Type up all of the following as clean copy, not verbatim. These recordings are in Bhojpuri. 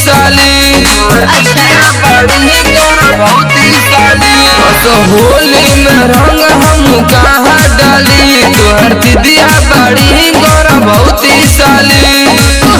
साली तो होली में रंग हम कहाँ डाली तोहर दीदिया बड़ी गोरा बहुत साली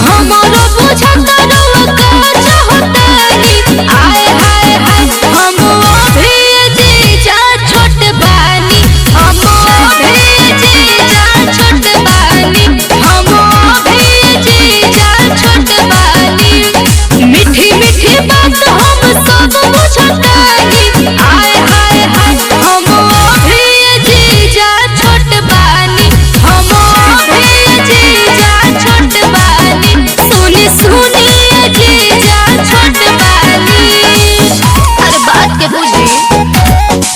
हमारा बुझा करो काचा होतानी आए हाय हाय हम अभी जीजा छोट बानी हम अभी जीजा छोट बानी हम अभी जीजा छोट बानी मीठी मीठी बात हम सब बुझतानी आए हाय हाय हम अभी जीजा छोट बानी हम अभी जीजा छोट बानी सुनी सुनी जीजा छोट बानी अरे बात के बुझी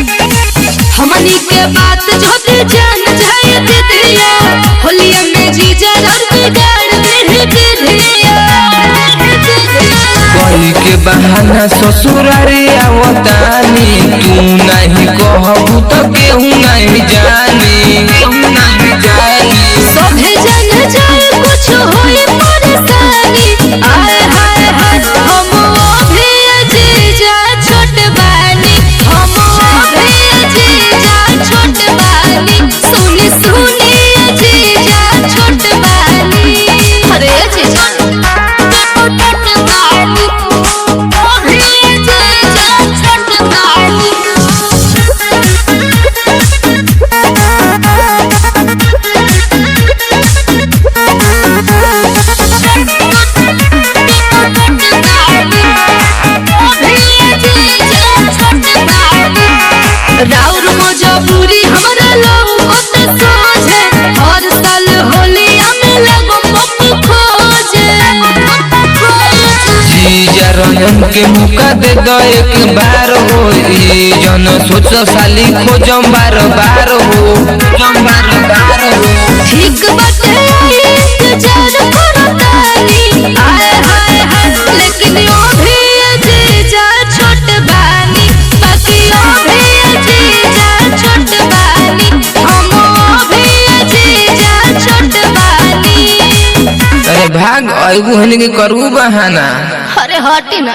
हमनी के बात जोते जान जाए दीदिया होलिया में जीजा रंग बिगाड़ दीदिया कोई के बहाना ससुरारी आवतानी तू नहीं कहबू तो केहू नहीं जानी सभे जन जाए कुछ होई परेशानी आए हाय हाय हम अभी जीजा छोट बानी हम अभी जीजा छोट बानी सुनी सुनी जीजा छोट बानी अरे जीजा छोट बानी अभी जीजा छोट बानी राउर मजबूरी हमरा लोगत सोझे हर साल होलिया में लगो पप्पू खोजे जीजा रंजन के मौका दे दो एक बार हो जन सोच साली खोजम बार बार हो ठीक बाटे इंतजार करतानी आए हाय हाय लेकिन अभी जीजा छोट बानी बाकी अभी जीजा छोट बानी हम अभी जीजा छोट बानी अरे भाग अगू हन के करू बहाना अरे हटी ना।